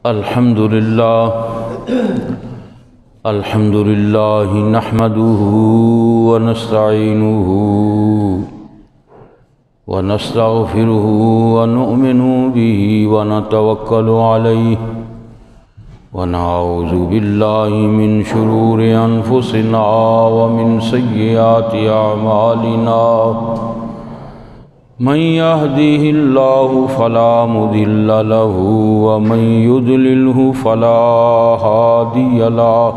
الحمد لله نحمده ونستعينه ونستغفره ونؤمن به ونتوكل عليه ونعوذ بالله من شرور أنفسنا ومن سيئات أعمالنا من يهده الله فلا مضل له ومن يضلله فلا هادي له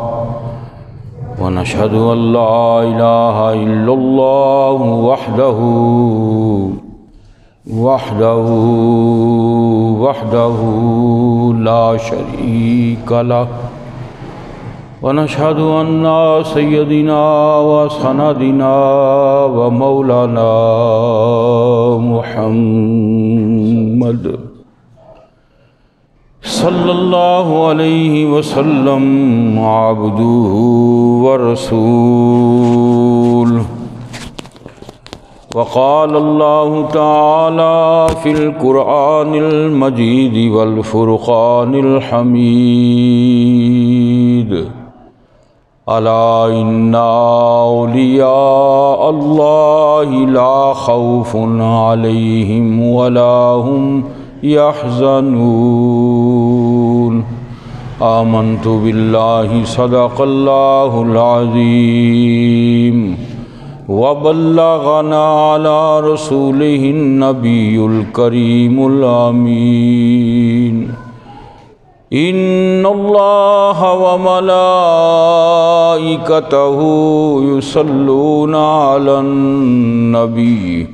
ونشهد أن لا إله إلا الله وحده لا شريك له ونشهد أن سيدنا وسندنا ومولانا محمد صلى الله عليه وسلم عبده ورسوله وقال الله تعالى في القرآن المجيد والفرقان الحميد ألا إن أولياء الله لا خوف عليهم ولا هم يحزنون آمنت بالله صدق الله العظيم وبلغنا على رسوله النبي الكريم الأمين إن الله وملائكته يصلون على النبي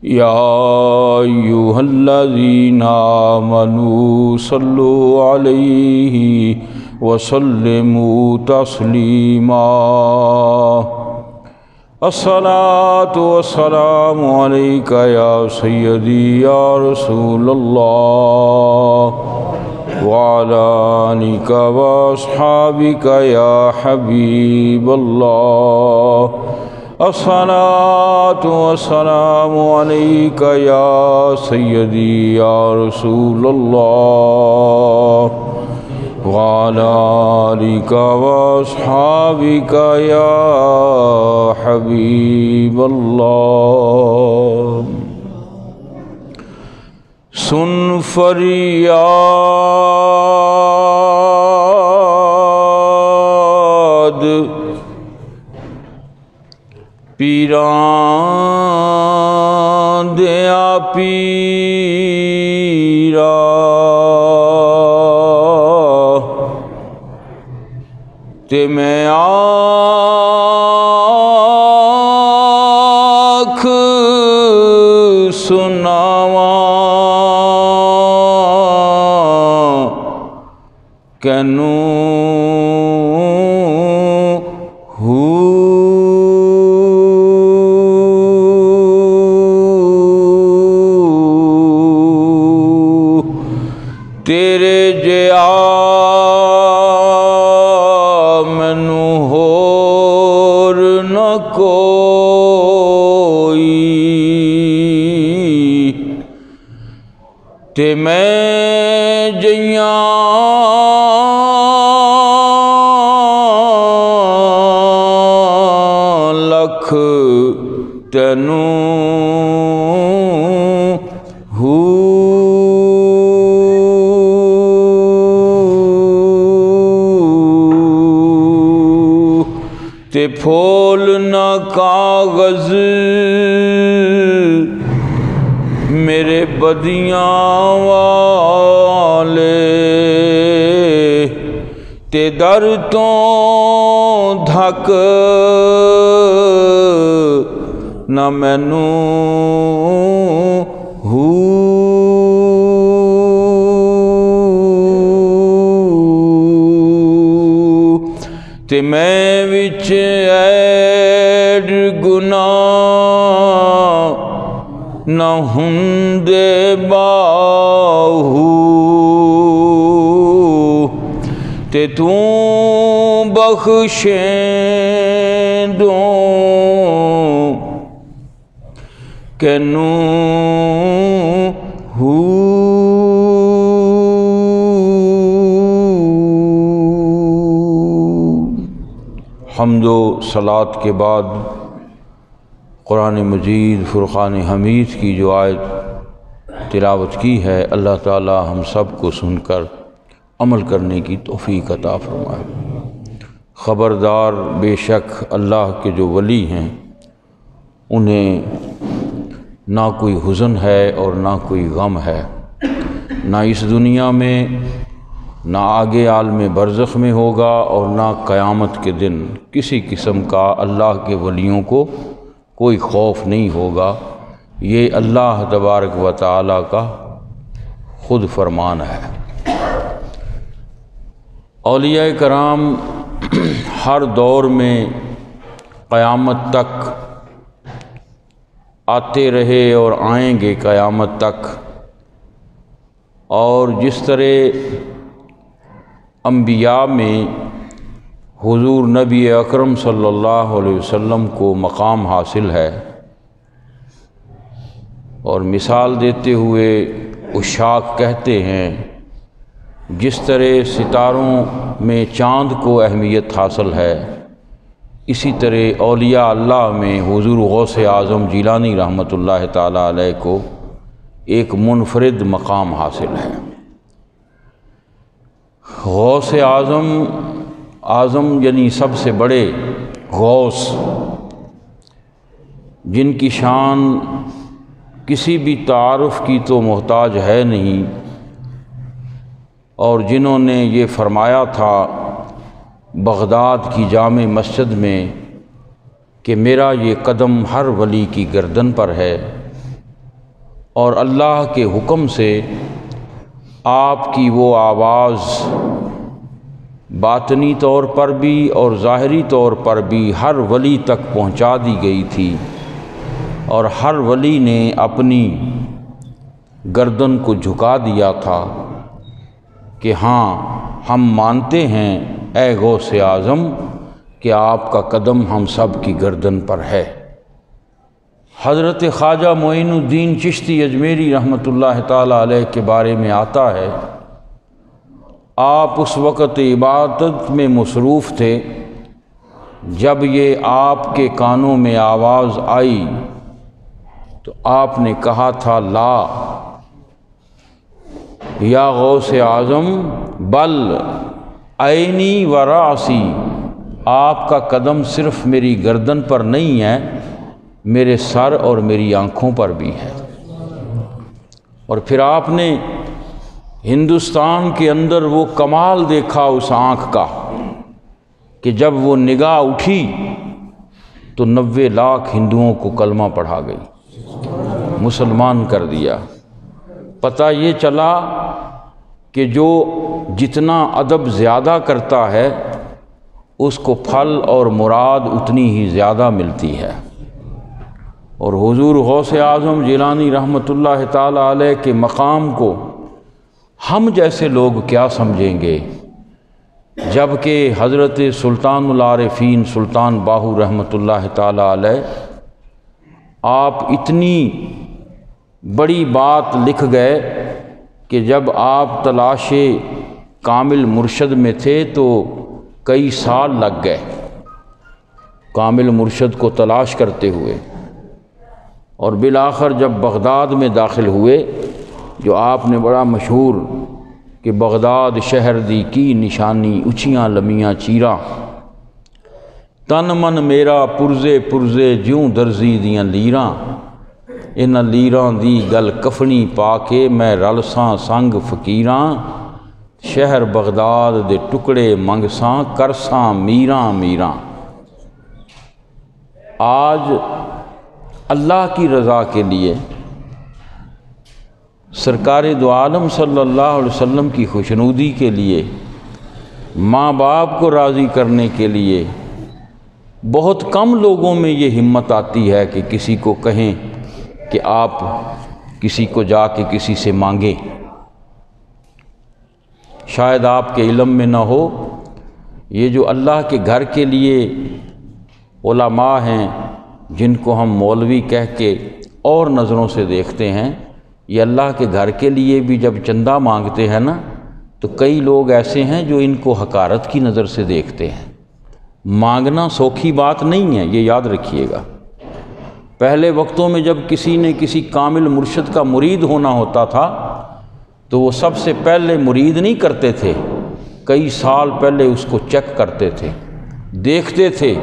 يا أيها الذين آمنوا صلوا عليه وسلموا تسليما الصلاة والسلام عليك يا سيدي يا رسول الله وعلى آلك وأصحابك يا حبيب الله الصلاة والسلام عليك يا سيدي يا رسول الله وعلى آلك وأصحابك يا حبيب الله سن فریاد پیران دیا پیرا تے میں آنکھ سناواں کینوں تیرے جیا مینوں ہور نہ کوئی تے میں جیاں لکھ تینوں تے پھول نہ کاغذ میرے بدیاں والے تے در تو دھک نہ مینوں تے میں وچ ایڈ گناہ نہ ہوندے باہو تے توں بخشیں دوں کینوں ہو حمد و صلات کے بعد قرآن مجید فرقان حمید کی جو آیت تلاوت کی ہے، اللہ تعالی ہم سب کو سن کر عمل کرنے کی توفیق عطا فرمائے۔ خبردار، بے شک اللہ کے جو ولی ہیں انہیں نہ کوئی حزن ہے اور نہ کوئی غم ہے، نہ اس دنیا میں، نہ آگے عالم برزخ میں ہوگا، اور نہ قیامت کے دن کسی قسم کا اللہ کے ولیوں کو کوئی خوف نہیں ہوگا۔ یہ اللہ تبارک و تعالی کا خود فرمان ہے۔ اولیاء کرام ہر دور میں قیامت تک آتے رہے اور آئیں گے قیامت تک، اور جس طرح انبیاء میں حضور نبی اکرم صلی اللہ علیہ وسلم کو مقام حاصل ہے، اور مثال دیتے ہوئے عشاق کہتے ہیں جس طرح ستاروں میں چاند کو اہمیت حاصل ہے، اسی طرح اولیاء اللہ میں حضور غوث اعظم جیلانی رحمۃ اللہ تعالی علیہ کو ایک منفرد مقام حاصل ہے۔ غوث اعظم یعنی سب سے بڑے غوث، جن کی شان کسی بھی تعارف کی تو محتاج ہے نہیں، اور جنہوں نے یہ فرمایا تھا بغداد کی جامع مسجد میں کہ میرا یہ قدم ہر ولی کی گردن پر ہے، اور اللہ کے حکم سے آپ کی وہ آواز باطنی طور پر بھی اور ظاہری طور پر بھی ہر ولی تک پہنچا دی گئی تھی، اور ہر ولی نے اپنی گردن کو جھکا دیا تھا کہ ہاں ہم مانتے ہیں اے غوث اعظم کہ آپ کا قدم ہم سب کی گردن پر ہے۔ حضرت خواجہ معین الدین چشتی اجمیری رحمۃ اللہ تعالی علیہ کے بارے میں آتا ہے، آپ اس وقت عبادت میں مصروف تھے جب یہ آپ کے کانوں میں آواز آئی تو آپ نے کہا تھا لا یا غوث اعظم بل عینی و راسی، آپ کا قدم صرف میری گردن پر نہیں ہے، میرے سر اور میری آنکھوں پر بھی ہے۔ اور پھر آپ نے ہندوستان کے اندر وہ کمال دیکھا اس آنکھ کا کہ جب وہ نگاہ اٹھی تو 90 لاکھ ہندوؤں کو کلمہ پڑھا گئی، مسلمان کر دیا۔ پتہ یہ چلا کہ جو جتنا ادب زیادہ کرتا ہے اس کو پھل اور مراد اتنی ہی زیادہ ملتی ہے۔ اور حضور غوث اعظم جیلانی رحمۃ اللہ تعالی علیہ کے مقام کو ہم جیسے لوگ کیا سمجھیں گے، جبکہ حضرت سلطان العارفین سلطان باہو رحمۃ اللہ تعالی علیہ آپ اتنی بڑی بات لکھ گئے کہ جب آپ تلاش کامل مرشد میں تھے تو کئی سال لگ گئے کامل مرشد کو تلاش کرتے ہوئے، اور بالآخر جب بغداد میں داخل ہوئے، جو آپ نے بڑا مشہور کہ بغداد شہر دی کی نشانی اچیاں لمیاں چیراں، تن من میرا پرزے پرزے جوں درزی دیاں لیراں، انہاں لیراں دی گل کفنی پا کے میں رلساں سنگ فقیراں، شہر بغداد دے ٹکڑے منگساں کرساں میراں میراں۔ آج اللہ کی رضا کے لیے، سرکار دو عالم صلی اللہ علیہ وسلم کی خوشنودی کے لیے، ماں باپ کو راضی کرنے کے لیے بہت کم لوگوں میں یہ ہمت آتی ہے کہ کسی کو کہیں کہ آپ کسی کو جا کے کسی سے مانگیں۔ شاید آپ کے علم میں نہ ہو، یہ جو اللہ کے گھر کے لیے علماء ہیں جن کو ہم مولوی کہہ کے اور نظروں سے دیکھتے ہیں، یہ اللہ کے گھر کے لیے بھی جب چندہ مانگتے ہیں نا تو کئی لوگ ایسے ہیں جو ان کو حقارت کی نظر سے دیکھتے ہیں مانگنا سوکھی بات نہیں ہے، یہ یاد رکھیے گا۔ پہلے وقتوں میں جب کسی نے کسی کامل مرشد کا مرید ہونا ہوتا تھا تو وہ سب سے پہلے مرید نہیں کرتے تھے، کئی سال پہلے اس کو چیک کرتے تھے، دیکھتے تھے،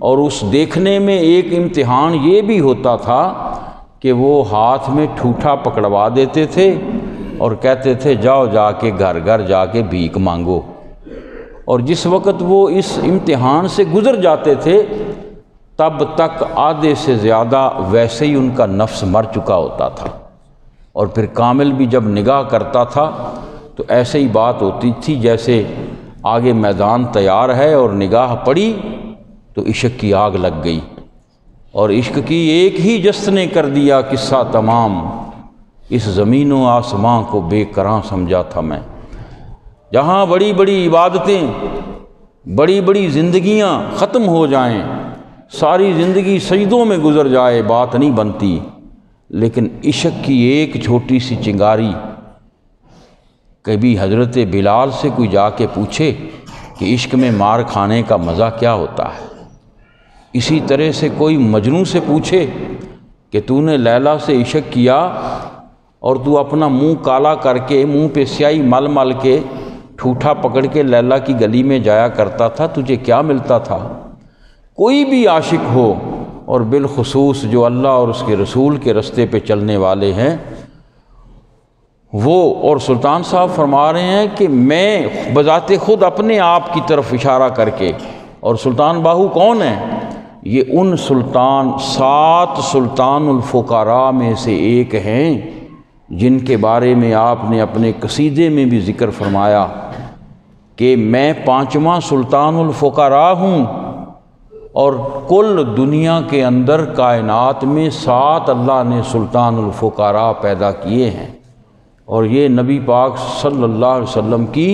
اور اس دیکھنے میں ایک امتحان یہ بھی ہوتا تھا کہ وہ ہاتھ میں ٹھوٹا پکڑوا دیتے تھے اور کہتے تھے جاؤ جا کے گھر گھر جا کے بھیک مانگو، اور جس وقت وہ اس امتحان سے گزر جاتے تھے تب تک آدھے سے زیادہ ویسے ہی ان کا نفس مر چکا ہوتا تھا، اور پھر کامل بھی جب نگاہ کرتا تھا تو ایسے ہی بات ہوتی تھی جیسے آگے میدان تیار ہے اور نگاہ پڑی تو عشق کی آگ لگ گئی، اور عشق کی ایک ہی جست نے کر دیا قصہ تمام، اس زمین و آسمان کو بے کراں سمجھا تھا میں۔ جہاں بڑی بڑی عبادتیں، بڑی بڑی زندگیاں ختم ہو جائیں، ساری زندگی سجدوں میں گزر جائے، بات نہیں بنتی، لیکن عشق کی ایک چھوٹی سی چنگاری، کبھی حضرت بلال سے کوئی جا کے پوچھے کہ عشق میں مار کھانے کا مزہ کیا ہوتا ہے، اسی طرح سے کوئی مجنوں سے پوچھے کہ تو نے لیلا سے عشق کیا اور تو اپنا منہ کالا کر کے، منہ پہ سیاہی مل مل کے، ٹھوٹا پکڑ کے لیلا کی گلی میں جایا کرتا تھا، تجھے کیا ملتا تھا؟ کوئی بھی عاشق ہو، اور بالخصوص جو اللہ اور اس کے رسول کے رستے پہ چلنے والے ہیں، وہ، اور سلطان صاحب فرما رہے ہیں کہ میں بذات خود اپنے آپ کی طرف اشارہ کر کے، اور سلطان باہو کون ہیں؟ یہ ان سات سلطان الفقراء میں سے ایک ہیں جن کے بارے میں آپ نے اپنے قصیدے میں بھی ذکر فرمایا کہ میں 5واں سلطان الفقراء ہوں، اور کل دنیا کے اندر کائنات میں 7 اللہ نے سلطان الفقراء پیدا کیے ہیں، اور یہ نبی پاک صلی اللہ علیہ وسلم کی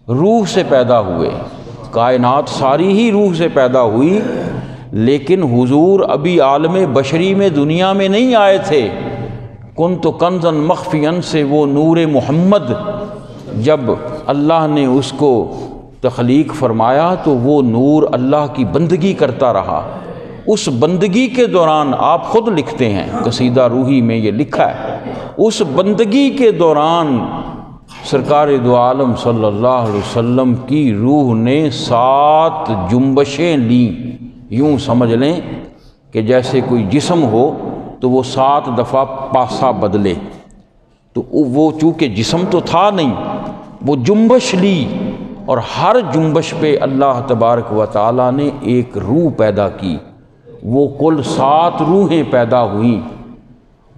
روح سے پیدا ہوئے، کائنات ساری ہی روح سے پیدا ہوئی، لیکن حضور ابھی عالم بشری میں دنیا میں نہیں آئے تھے۔ کنت کنزا مخفیا سے وہ نور محمد جب اللہ نے اس کو تخلیق فرمایا تو وہ نور اللہ کی بندگی کرتا رہا، اس بندگی کے دوران آپ خود لکھتے ہیں، قصیدہ روحی میں یہ لکھا ہے، اس بندگی کے دوران سرکار دو عالم صلی اللہ علیہ وسلم کی روح نے 7 جنبشیں لیں، یوں سمجھ لیں کہ جیسے کوئی جسم ہو تو وہ 7 دفعہ پاسا بدلے، تو وہ چونکہ جسم تو تھا نہیں، وہ جنبش لی، اور ہر جنبش پہ اللہ تبارک و تعالیٰ نے ایک روح پیدا کی، وہ کل 7 روحیں پیدا ہوئیں،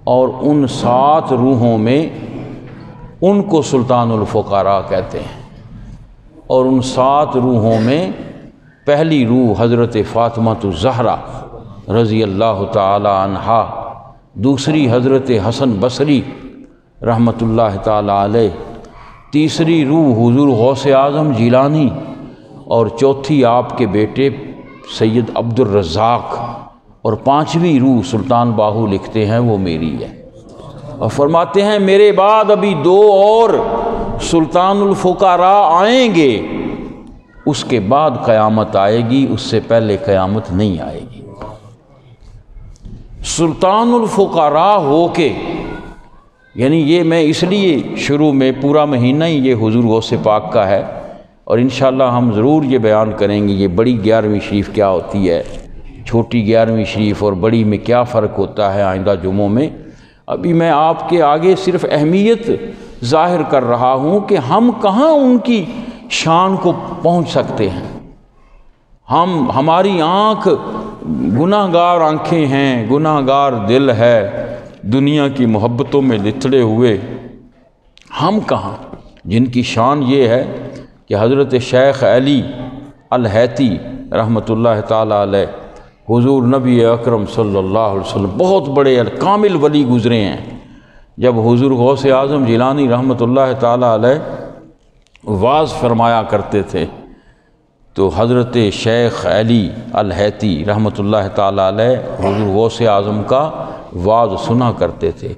اور ان 7 روحوں میں ان کو سلطان الفقراء کہتے ہیں، اور ان 7 روحوں میں پہلی روح حضرت فاطمہ الزہرا رضی اللہ تعالی عنہا، دوسری حضرت حسن بصری رحمۃ اللہ تعالی علیہ، تیسری روح حضور غوث اعظم جیلانی، اور چوتھی آپ کے بیٹے سید عبد الرزاق، اور 5ویں روح سلطان باہو لکھتے ہیں وہ میری ہے، اور فرماتے ہیں میرے بعد ابھی 2 اور سلطان الفقراء آئیں گے، اس کے بعد قیامت آئے گی، اس سے پہلے قیامت نہیں آئے گی۔ سلطان الفقراء ہو کے، یعنی یہ میں اس لیے شروع میں پورا مہینہ ہی یہ حضور غوث پاک کا ہے، اور انشاءاللہ ہم ضرور یہ بیان کریں گے یہ بڑی 11ویں شریف کیا ہوتی ہے، چھوٹی 11ویں شریف اور بڑی میں کیا فرق ہوتا ہے آئندہ جمعوں میں۔ ابھی میں آپ کے آگے صرف اہمیت ظاہر کر رہا ہوں کہ ہم کہاں ان کی شان کو پہنچ سکتے ہیں، ہماری آنکھ گناہ گار آنکھیں ہیں، گناہ گار دل ہے، دنیا کی محبتوں میں لتڑے ہوئے، ہم کہاں، جن کی شان یہ ہے کہ حضرت شیخ علی الحیتی رحمۃ اللہ تعالی علیہ، حضور نبی اکرم صلی اللہ علیہ وسلم بہت بڑے کامل ولی گزرے ہیں، جب حضور غوث اعظم جیلانی رحمۃ اللہ تعالی علیہ واعظ فرمایا کرتے تھے تو حضرت شیخ علی الحیتی رحمۃ اللہ تعالی علیہ حضور غوث اعظم کا واعظ سنا کرتے تھے۔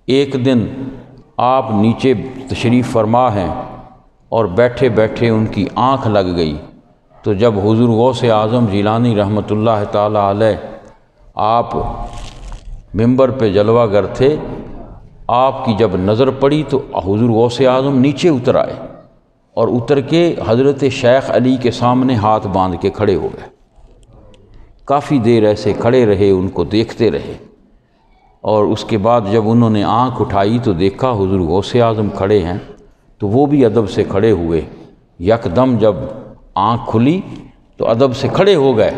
ایک دن آپ نیچے تشریف فرما ہیں اور بیٹھے بیٹھے ان کی آنکھ لگ گئی، تو جب حضور غوث اعظم جیلانی رحمۃ اللہ تعالی علیہ آپ ممبر پہ جلوہ گر تھے، آپ کی جب نظر پڑی تو حضور غوث اعظم نیچے اتر آئے اور اتر کے حضرت شیخ علی کے سامنے ہاتھ باندھ کے کھڑے ہو گئے۔ کافی دیر ایسے کھڑے رہے، ان کو دیکھتے رہے، اور اس کے بعد جب انہوں نے آنکھ اٹھائی تو دیکھا حضور غوث اعظم کھڑے ہیں، تو وہ بھی ادب سے کھڑے ہوئے۔ یکدم جب آنکھ کھلی تو ادب سے کھڑے ہو گئے۔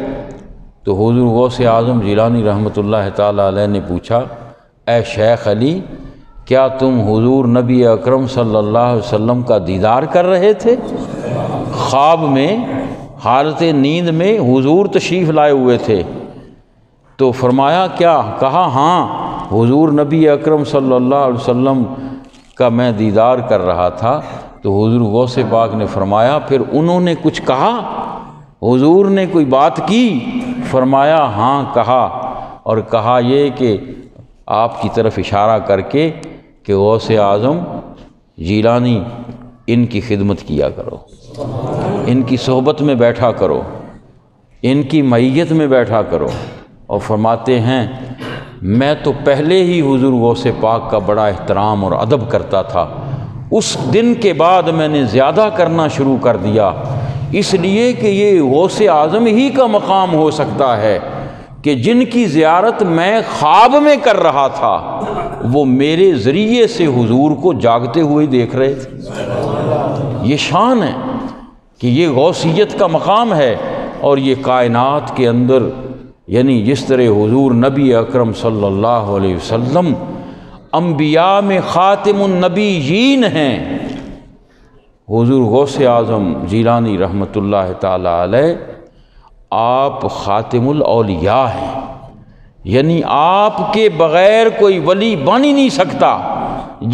تو حضور غوث اعظم جیلانی رحمۃ اللہ تعالی علیہ نے پوچھا، اے شیخ علی، کیا تم حضور نبی اکرم صلی اللہ علیہ وسلم کا دیدار کر رہے تھے؟ خواب میں، حالت نیند میں حضور تشریف لائے ہوئے تھے۔ تو فرمایا کیا؟ کہا ہاں، حضور نبی اکرم صلی اللہ علیہ وسلم کا میں دیدار کر رہا تھا۔ تو حضور غوث پاک نے فرمایا پھر انہوں نے کچھ کہا؟ حضور نے کوئی بات کی؟ فرمایا ہاں کہا، اور کہا یہ کہ آپ کی طرف اشارہ کر کے کہ غوث اعظم جیلانی ان کی خدمت کیا کرو، ان کی صحبت میں بیٹھا کرو، ان کی معیت میں بیٹھا کرو۔ اور فرماتے ہیں میں تو پہلے ہی حضور غوث پاک کا بڑا احترام اور ادب کرتا تھا، اس دن کے بعد میں نے زیادہ کرنا شروع کر دیا، اس لیے کہ یہ غوث اعظم ہی کا مقام ہو سکتا ہے کہ جن کی زیارت میں خواب میں کر رہا تھا وہ میرے ذریعے سے حضور کو جاگتے ہوئے دیکھ رہے تھے۔ یہ شان ہے کہ یہ غوثیت کا مقام ہے، اور یہ کائنات کے اندر یعنی جس طرح حضور نبی اکرم صلی اللہ علیہ وسلم انبیاء میں خاتم النبیین ہیں، حضور غوث اعظم جیلانی رحمۃ اللہ تعالی علیہ آپ خاتم الاولیاء ہیں، یعنی آپ کے بغیر کوئی ولی بن ہی نہیں سکتا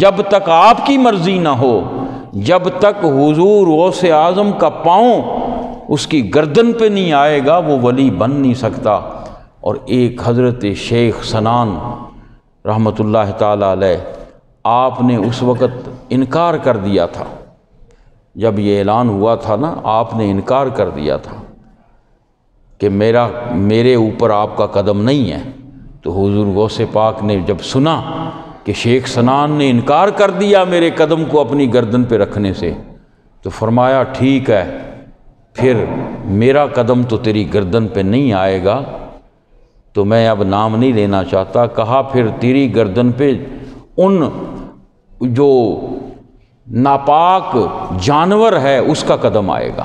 جب تک آپ کی مرضی نہ ہو، جب تک حضور غوث اعظم کا پاؤں اس کی گردن پہ نہیں آئے گا وہ ولی بن نہیں سکتا۔ اور ایک حضرت شیخ سنان رحمۃ اللہ تعالی علیہ، آپ نے اس وقت انکار کر دیا تھا، جب یہ اعلان ہوا تھا نا، آپ نے انکار کر دیا تھا کہ میرے اوپر آپ کا قدم نہیں ہے۔ تو حضور غوث پاک نے جب سنا کہ شیخ سنان نے انکار کر دیا میرے قدم کو اپنی گردن پہ رکھنے سے، تو فرمایا ٹھیک ہے، پھر میرا قدم تو تیری گردن پہ نہیں آئے گا، تو میں اب نام نہیں لینا چاہتا۔ کہا پھر تیری گردن پہ ان جو ناپاک جانور ہے اس کا قدم آئے گا۔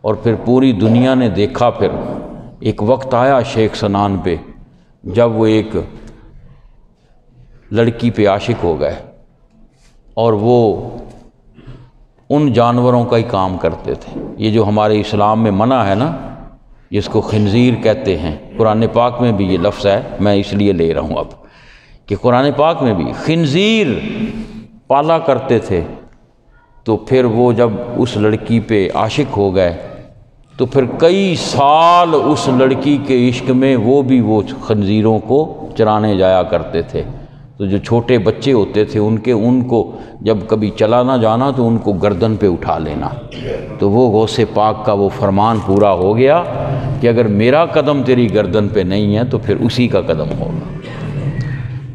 اور پھر پوری دنیا نے دیکھا، پھر ایک وقت آیا شیخ سنان پہ جب وہ ایک لڑکی پہ عاشق ہو گئے، اور وہ ان جانوروں کا ہی کام کرتے تھے۔ یہ جو ہمارے اسلام میں منع ہے نا، جس کو خنزیر کہتے ہیں، قرآن پاک میں بھی یہ لفظ ہے، میں اس لیے لے رہا ہوں اب کہ قرآن پاک میں بھی خنزیر پالا کرتے تھے۔ تو پھر وہ جب اس لڑکی پہ عاشق ہو گئے تو پھر کئی سال اس لڑکی کے عشق میں وہ خنزیروں کو چرانے جایا کرتے تھے۔ تو جو چھوٹے بچے ہوتے تھے ان کو جب کبھی چلا نہ جانا تو ان کو گردن پہ اٹھا لینا۔ تو وہ غوث پاک کا وہ فرمان پورا ہو گیا کہ اگر میرا قدم تیری گردن پہ نہیں ہے تو پھر اسی کا قدم ہوگا،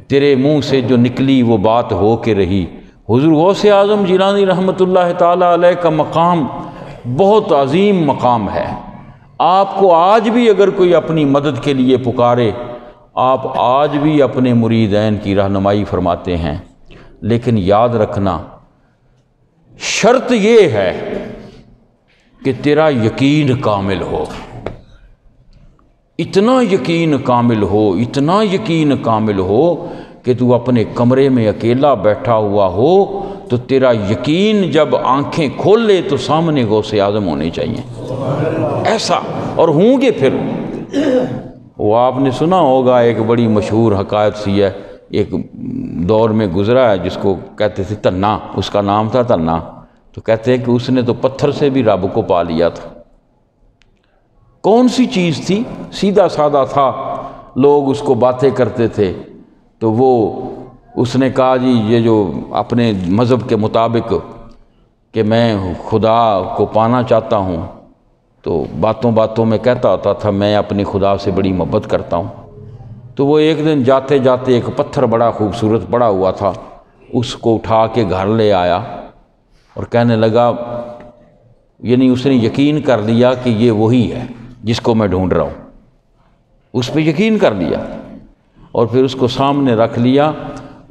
تیرے منہ سے جو نکلی وہ بات ہو کے رہی۔ حضور غوث اعظم جیلانی رحمۃ اللہ تعالی علیہ کا مقام بہت عظیم مقام ہے۔ آپ کو آج بھی اگر کوئی اپنی مدد کے لیے پکارے، آپ آج بھی اپنے مریدین کی رہنمائی فرماتے ہیں، لیکن یاد رکھنا شرط یہ ہے کہ تیرا یقین کامل ہو، اتنا یقین کامل ہو، اتنا یقین کامل ہو کہ تو اپنے کمرے میں اکیلا بیٹھا ہوا ہو تو تیرا یقین جب آنکھیں کھول لے تو سامنے غوث اعظم ہونے چاہیے، ایسا، اور ہوں گے پھر۔ وہ آپ نے سنا ہوگا ایک بڑی مشہور حکایت سی ہے، ایک دور میں گزرا ہے جس کو کہتے تھے تنا، اس کا نام تھا تنا۔ تو کہتے ہیں کہ اس نے تو پتھر سے بھی رب کو پا لیا تھا۔ کون سی چیز تھی؟ سیدھا سادہ تھا، لوگ اس کو باتیں کرتے تھے۔ تو اس نے کہا جی یہ جو اپنے مذہب کے مطابق کہ میں خدا کو پانا چاہتا ہوں، تو باتوں باتوں میں کہتا ہوتا تھا میں اپنی خدا سے بڑی محبت کرتا ہوں۔ تو وہ ایک دن جاتے جاتے ایک پتھر بڑا خوبصورت پڑا ہوا تھا، اس کو اٹھا کے گھر لے آیا اور کہنے لگا، یعنی اس نے یقین کر لیا کہ یہ وہی ہے جس کو میں ڈھونڈ رہا ہوں، اس پہ یقین کر لیا اور پھر اس کو سامنے رکھ لیا۔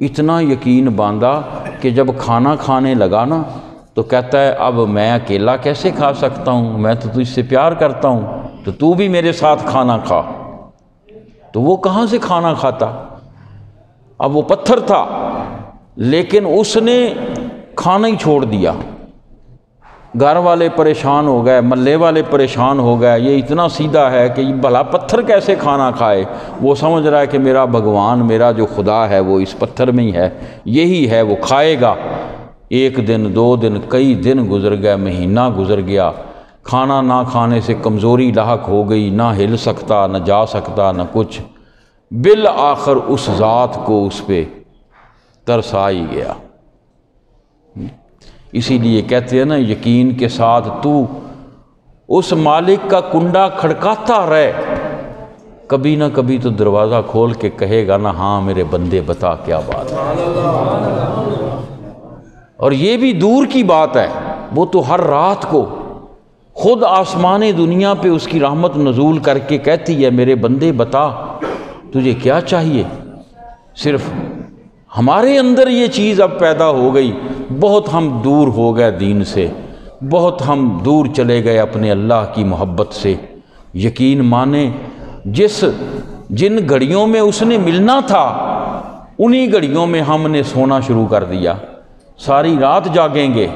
اتنا یقین باندھا کہ جب کھانا کھانے لگا نا تو کہتا ہے اب میں اکیلا کیسے کھا سکتا ہوں، میں تو تجھ سے پیار کرتا ہوں، تو بھی میرے ساتھ کھانا کھا۔ تو وہ کہاں سے کھانا کھاتا؟ اب وہ پتھر تھا لیکن اس نے کھانا ہی چھوڑ دیا۔ گھر والے پریشان ہو گئے، محلے والے پریشان ہو گئے، یہ اتنا سیدھا ہے کہ بھلا پتھر کیسے کھانا کھائے؟ وہ سمجھ رہا ہے کہ میرا بھگوان، میرا جو خدا ہے وہ اس پتھر میں ہی ہے، یہی ہے، وہ کھائے گا۔ ایک دن، 2 دن، کئی دن گزر گئے، مہینہ گزر گیا، کھانا نہ کھانے سے کمزوری لاحق ہو گئی، نہ ہل سکتا، نہ جا سکتا، نہ کچھ۔ بالآخر اس ذات کو اس پہ ترس آ ہی گیا۔ اسی لیے کہتے ہیں نا، یقین کے ساتھ تو اس مالک کا کنڈا کھڑکاتا رہے، کبھی نہ کبھی تو دروازہ کھول کے کہے گا نا، ہاں میرے بندے بتا کیا بات ہے۔ اور یہ بھی دور کی بات ہے، وہ تو ہر رات کو خود آسمان دنیا پہ اس کی رحمت نزول کر کے کہتی ہے، میرے بندے بتا تجھے کیا چاہیے۔ صرف ہمارے اندر یہ چیز اب پیدا ہو گئی، بہت ہم دور ہو گئے دین سے، بہت ہم دور چلے گئے اپنے اللہ کی محبت سے۔ یقین مانے جن گھڑیوں میں اس نے ملنا تھا انہی گھڑیوں میں ہم نے سونا شروع کر دیا۔ ساری رات جاگیں گے،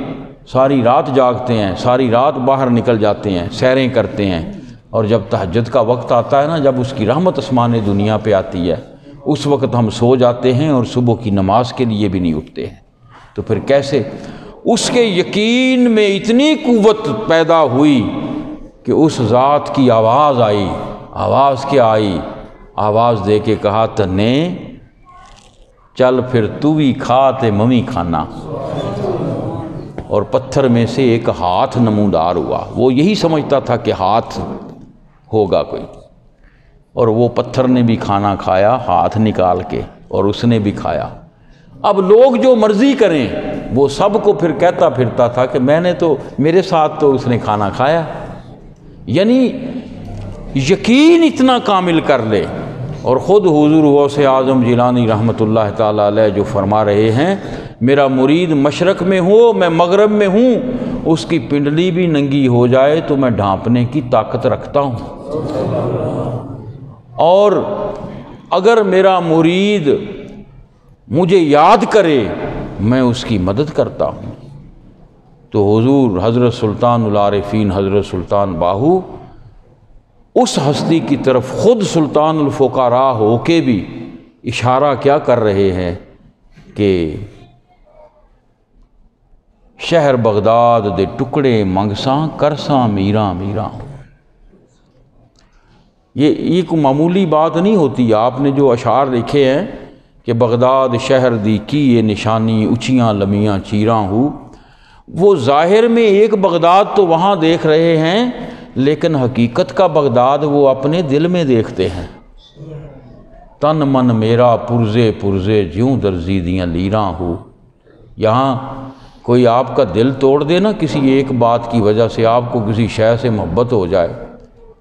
ساری رات جاگتے ہیں، ساری رات باہر نکل جاتے ہیں، سیریں کرتے ہیں، اور جب تہجد کا وقت آتا ہے نا، جب اس کی رحمت آسمان دنیا پہ آتی ہے، اس وقت ہم سو جاتے ہیں اور صبح کی نماز کے لیے بھی نہیں اٹھتے ہیں۔ تو پھر کیسے؟ اس کے یقین میں اتنی قوت پیدا ہوئی کہ اس ذات کی آواز آئی۔ آواز کیا آئی؟ آواز دے کے کہا، تنے چل پھر تو بھی کھا تے ممی کھانا۔ اور پتھر میں سے ایک ہاتھ نمودار ہوا۔ وہ یہی سمجھتا تھا کہ ہاتھ ہوگا کوئی، اور وہ پتھر نے بھی کھانا کھایا ہاتھ نکال کے، اور اس نے بھی کھایا۔ اب لوگ جو مرضی کریں، وہ سب کو پھر کہتا پھرتا تھا کہ میں نے تو، میرے ساتھ تو اس نے کھانا کھایا۔ یعنی یقین اتنا کامل کر لے۔ اور خود حضور غوث اعظم جیلانی رحمۃ اللہ تعالیٰ علیہ جو فرما رہے ہیں، میرا مرید مشرق میں ہو میں مغرب میں ہوں، اس کی پنڈلی بھی ننگی ہو جائے تو میں ڈھانپنے کی طاقت رکھتا ہوں، اور اگر میرا مرید مجھے یاد کرے میں اس کی مدد کرتا ہوں۔ تو حضور حضرت سلطان العارفین حضرت سلطان باہو اس ہستی کی طرف خود سلطان الفقراء ہو کے بھی اشارہ کیا کر رہے ہیں کہ شہر بغداد دے ٹکڑے منگساں کرساں میراں میراں۔ یہ کوئی معمولی بات نہیں ہوتی۔ آپ نے جو اشعار لکھے ہیں کہ بغداد شہر دی کی یہ نشانی اچیاں لمیاں چیراں ہو، وہ ظاہر میں ایک بغداد تو وہاں دیکھ رہے ہیں، لیکن حقیقت کا بغداد وہ اپنے دل میں دیکھتے ہیں۔ تن من میرا پرزے پرزے جیوں درزی دیاں لیراں ہو۔ یہاں کوئی آپ کا دل توڑ دے نا کسی ایک بات کی وجہ سے، آپ کو کسی شے سے محبت ہو جائے،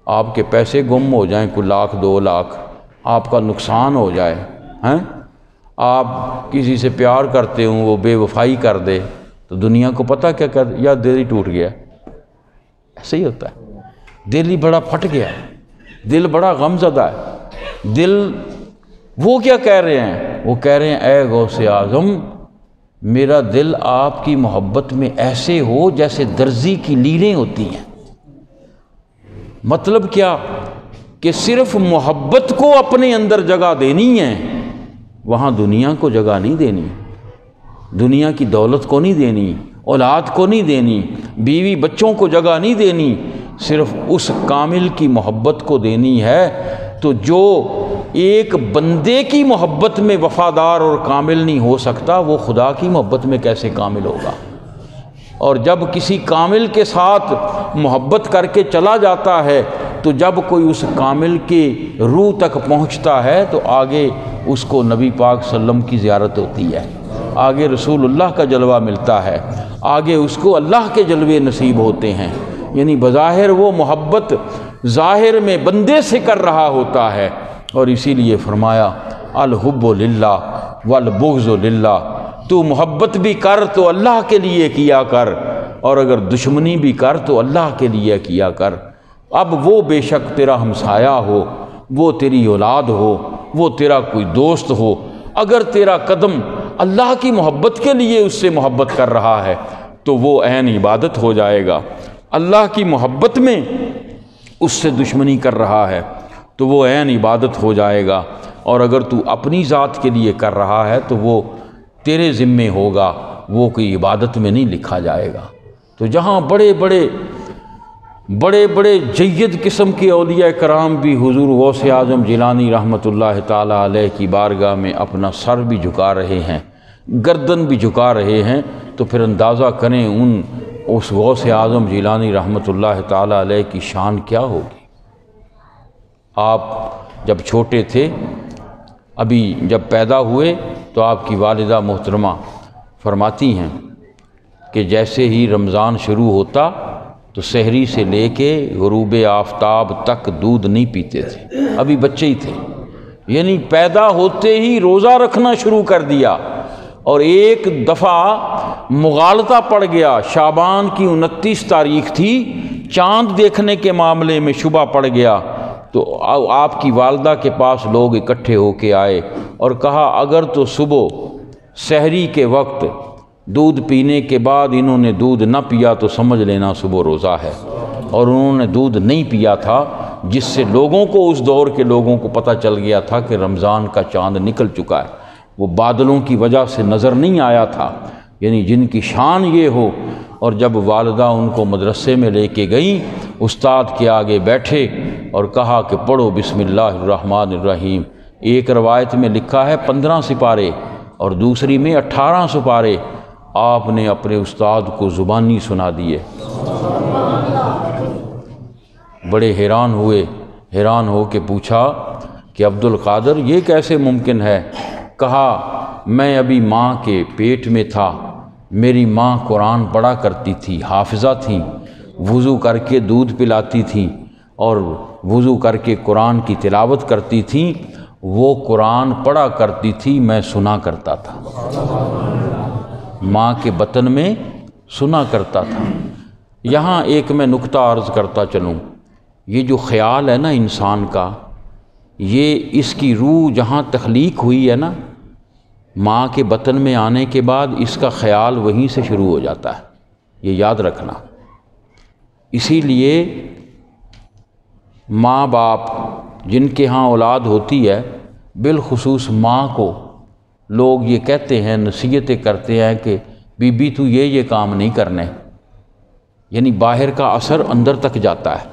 آپ کے پیسے گم ہو جائیں، کوئی 1,00,000 2,00,000 آپ کا نقصان ہو جائے، آپ کسی سے پیار کرتے ہوں وہ بے وفائی کر دے، تو دنیا کو پتہ کیا کہتے یا دل ہی ٹوٹ گیا۔ ایسے ہی ہوتا ہے، دل ہی بڑا پھٹ گیا، دل بڑا غم زدہ ہے۔ دل وہ کیا کہہ رہے ہیں؟ وہ کہہ رہے ہیں اے غوث اعظم، میرا دل آپ کی محبت میں ایسے ہو جیسے درزی کی لیریں ہوتی ہیں۔ مطلب کیا کہ صرف محبت کو اپنے اندر جگہ دینی ہے، وہاں دنیا کو جگہ نہیں دینی، دنیا کی دولت کو نہیں دینی، اولاد کو نہیں دینی، بیوی بچوں کو جگہ نہیں دینی، صرف اس کامل کی محبت کو دینی ہے۔ تو جو ایک بندے کی محبت میں وفادار اور کامل نہیں ہو سکتا، وہ خدا کی محبت میں کیسے کامل ہوگا؟ اور جب کسی کامل کے ساتھ محبت کر کے چلا جاتا ہے تو جب کوئی اس کامل کے روح تک پہنچتا ہے تو آگے اس کو نبی پاک صلی اللہ علیہ وسلم کی زیارت ہوتی ہے، آگے رسول اللہ کا جلوہ ملتا ہے، آگے اس کو اللہ کے جلوے نصیب ہوتے ہیں۔ یعنی بظاہر وہ محبت ظاہر میں بندے سے کر رہا ہوتا ہے، اور اسی لیے فرمایا الحب للہ والبغض للہ، تو محبت بھی کر تو اللہ کے لیے کیا کر، اور اگر دشمنی بھی کر تو اللہ کے لیے کیا کر۔ اب وہ بے شک تیرا ہمسایہ ہو، وہ تیری اولاد ہو، وہ تیرا کوئی دوست ہو، اگر تیرا قدم اللہ کی محبت کے لیے اس سے محبت کر رہا ہے تو وہ عین عبادت ہو جائے گا۔ اللہ کی محبت میں اس سے دشمنی کر رہا ہے تو وہ عین عبادت ہو جائے گا، اور اگر تو اپنی ذات کے لیے کر رہا ہے تو وہ تیرے ذمے ہوگا، وہ کوئی عبادت میں نہیں لکھا جائے گا۔ تو جہاں بڑے بڑے جید قسم کے اولیاء کرام بھی حضور غوث اعظم جیلانی رحمۃ اللہ تعالی علیہ کی بارگاہ میں اپنا سر بھی جھکا رہے ہیں، گردن بھی جھکا رہے ہیں، تو پھر اندازہ کریں اس غوث اعظم جیلانی رحمۃ اللہ تعالی علیہ کی شان کیا ہوگی۔ آپ جب چھوٹے تھے، ابھی جب پیدا ہوئے تو آپ کی والدہ محترمہ فرماتی ہیں کہ جیسے ہی رمضان شروع ہوتا تو سحری سے لے کے غروب آفتاب تک دودھ نہیں پیتے تھے، ابھی بچے ہی تھے، یعنی پیدا ہوتے ہی روزہ رکھنا شروع کر دیا۔ اور ایک دفعہ مغالطہ پڑ گیا، شعبان کی 29 تاریخ تھی، چاند دیکھنے کے معاملے میں شبہ پڑ گیا، تو آپ کی والدہ کے پاس لوگ اکٹھے ہو کے آئے اور کہا اگر تو صبح سحری کے وقت دودھ پینے کے بعد انہوں نے دودھ نہ پیا تو سمجھ لینا صبح روزہ ہے، اور انہوں نے دودھ نہیں پیا تھا، جس سے لوگوں کو، اس دور کے لوگوں کو پتہ چل گیا تھا کہ رمضان کا چاند نکل چکا ہے، وہ بادلوں کی وجہ سے نظر نہیں آیا تھا۔ یعنی جن کی شان یہ ہو، اور جب والدہ ان کو مدرسے میں لے کے گئیں، استاد کے آگے بیٹھے اور کہا کہ پڑھو بسم اللہ الرحمن الرحیم، ایک روایت میں لکھا ہے 15 سپارے اور دوسری میں 18 سپارے آپ نے اپنے استاد کو زبانی سنا دیے۔ بڑے حیران ہوئے، حیران ہو کے پوچھا کہ عبد القادر یہ کیسے ممکن ہے؟ کہا میں ابھی ماں کے پیٹ میں تھا، میری ماں قرآن پڑھا کرتی تھی، حافظہ تھیں، وضو کر کے دودھ پلاتی تھیں اور وضو کر کے قرآن کی تلاوت کرتی تھیں، وہ قرآن پڑھا کرتی تھی، میں سنا کرتا تھا، ماں کے بطن میں سنا کرتا تھا۔ یہاں ایک میں نکتہ عرض کرتا چلوں، یہ جو خیال ہے نا انسان کا، یہ اس کی روح جہاں تخلیق ہوئی ہے نا، ماں کے بطن میں آنے کے بعد اس کا خیال وہیں سے شروع ہو جاتا ہے، یہ یاد رکھنا۔ اسی لیے ماں باپ جن کے ہاں اولاد ہوتی ہے، بالخصوص ماں کو لوگ یہ کہتے ہیں، نصیحتیں کرتے ہیں کہ بی بی تو یہ کام نہیں کرنے، یعنی باہر کا اثر اندر تک جاتا ہے،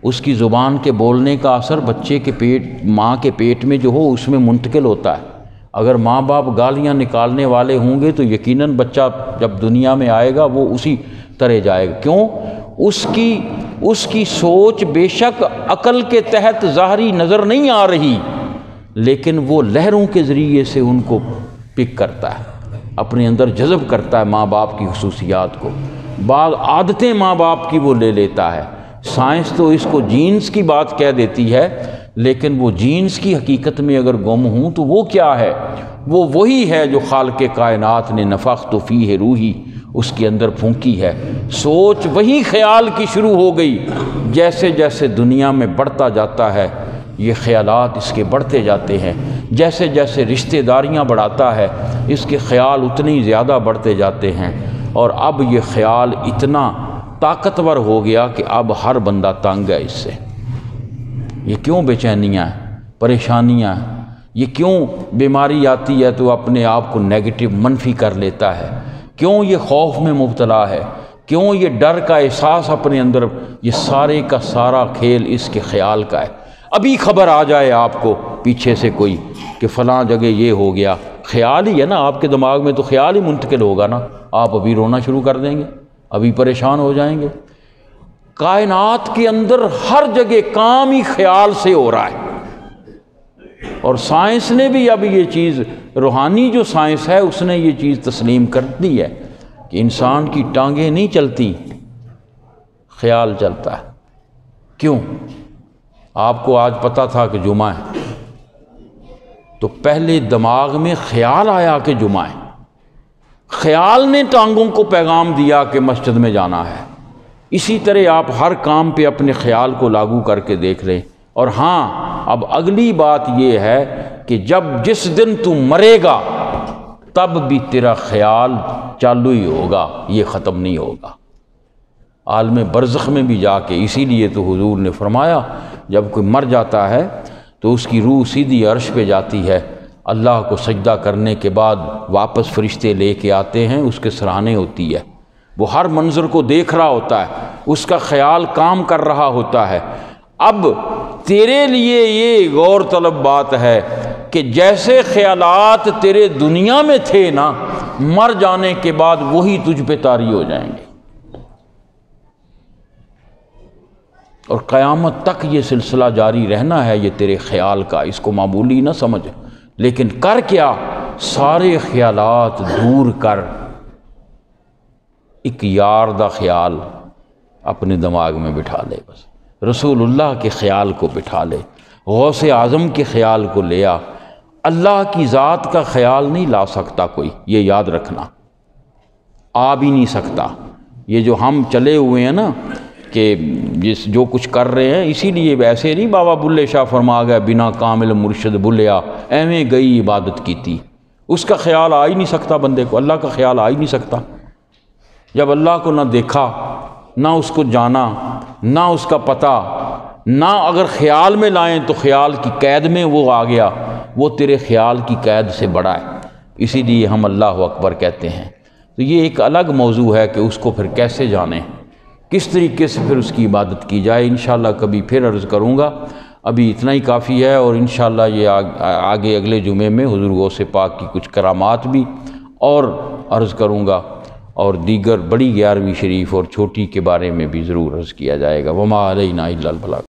اس کی زبان کے بولنے کا اثر بچے کے پیٹ، ماں کے پیٹ میں جو ہو اس میں منتقل ہوتا ہے۔ اگر ماں باپ گالیاں نکالنے والے ہوں گے تو یقیناً بچہ جب دنیا میں آئے گا وہ اسی طرح جائے گا۔ کیوں؟ اس کی سوچ بے شک عقل کے تحت ظاہری نظر نہیں آ رہی، لیکن وہ لہروں کے ذریعے سے ان کو پک کرتا ہے، اپنے اندر جذب کرتا ہے ماں باپ کی خصوصیات کو، بعض عادتیں ماں باپ کی وہ لے لیتا ہے۔ سائنس تو اس کو جینز کی بات کہہ دیتی ہے، لیکن وہ جینز کی حقیقت میں اگر گم ہوں تو وہ کیا ہے؟ وہ وہی ہے جو خالق کائنات نے نفخت فیہ روحی اس کے اندر پھونکی ہے۔ سوچ وہی خیال کی شروع ہو گئی، جیسے جیسے دنیا میں بڑھتا جاتا ہے یہ خیالات اس کے بڑھتے جاتے ہیں، جیسے جیسے رشتہ داریاں بڑھاتا ہے اس کے خیال اتنے ہی زیادہ بڑھتے جاتے ہیں، اور اب یہ خیال اتنا طاقتور ہو گیا کہ اب ہر بندہ تنگ ہے اس سے۔ یہ کیوں بے چینیاں ہیں، پریشانیاں ہیں، یہ کیوں بیماری آتی ہے تو اپنے آپ کو نیگیٹو منفی کر لیتا ہے، کیوں یہ خوف میں مبتلا ہے، کیوں یہ ڈر کا احساس اپنے اندر، یہ سارے کا سارا کھیل اس کے خیال کا ہے۔ ابھی خبر آ جائے آپ کو پیچھے سے کوئی کہ فلاں جگہ یہ ہو گیا، خیال ہی ہے نا، آپ کے دماغ میں تو خیال ہی منتقل ہوگا نا، آپ ابھی رونا شروع کر دیں گے، ابھی پریشان ہو جائیں گے۔ کائنات کے اندر ہر جگہ کام ہی خیال سے ہو رہا ہے، اور سائنس نے بھی اب یہ چیز، روحانی جو سائنس ہے اس نے یہ چیز تسلیم کر دی ہے کہ انسان کی ٹانگیں نہیں چلتی، خیال چلتا ہے۔ کیوں؟ آپ کو آج پتہ تھا کہ جمعہ ہے، تو پہلے دماغ میں خیال آیا کہ جمعہ ہے، خیال نے ٹانگوں کو پیغام دیا کہ مسجد میں جانا ہے۔ اسی طرح آپ ہر کام پہ اپنے خیال کو لاگو کر کے دیکھ لیں۔ اور ہاں، اب اگلی بات یہ ہے کہ جس دن تو مرے گا تب بھی تیرا خیال چالو ہی ہوگا، یہ ختم نہیں ہوگا۔ عالم برزخ میں بھی جا کے، اسی لیے تو حضور نے فرمایا جب کوئی مر جاتا ہے تو اس کی روح سیدھی عرش پہ جاتی ہے، اللہ کو سجدہ کرنے کے بعد واپس فرشتے لے کے آتے ہیں، اس کے سراہنے ہوتی ہے، وہ ہر منظر کو دیکھ رہا ہوتا ہے، اس کا خیال کام کر رہا ہوتا ہے۔ اب تیرے لیے یہ غور طلب بات ہے کہ جیسے خیالات تیرے دنیا میں تھے نا، مر جانے کے بعد وہی تجھ پہ طاری ہو جائیں گے، اور قیامت تک یہ سلسلہ جاری رہنا ہے یہ تیرے خیال کا، اس کو معمولی نہ سمجھ۔ لیکن کر کیا؟ سارے خیالات دور کر ایک یار دا خیال اپنے دماغ میں بٹھا لے، بس رسول اللہ کے خیال کو بٹھا لے، غوث اعظم کے خیال کو لیا۔ اللہ کی ذات کا خیال نہیں لا سکتا کوئی، یہ یاد رکھنا، آ بھی نہیں سکتا۔ یہ جو ہم چلے ہوئے ہیں نا کہ جو کچھ کر رہے ہیں، اسی لیے ایسے نہیں بابا بلے شاہ فرما گیا بنا کامل مرشد بلیا ایویں گئی عبادت کی تھی۔ اس کا خیال آ ہی نہیں سکتا بندے کو، اللہ کا خیال آ ہی نہیں سکتا۔ جب اللہ کو نہ دیکھا، نہ اس کو جانا، نہ اس کا پتہ، نہ اگر خیال میں لائیں تو خیال کی قید میں وہ آ گیا، وہ تیرے خیال کی قید سے بڑا ہے، اسی لیے ہم اللہ اکبر کہتے ہیں۔ تو یہ ایک الگ موضوع ہے کہ اس کو پھر کیسے جانیں، کس طریقے سے پھر اس کی عبادت کی جائے۔ انشاءاللہ کبھی پھر عرض کروں گا، ابھی اتنا ہی کافی ہے، اور انشاءاللہ یہ آگے اگلے جمعے میں حضور غوث پاک کی کچھ کرامات بھی اور عرض کروں گا، اور دیگر بڑی 11ویں شریف اور چھوٹی کے بارے میں بھی ضرور عرض کیا جائے گا۔ وما علینا الا البلاغ۔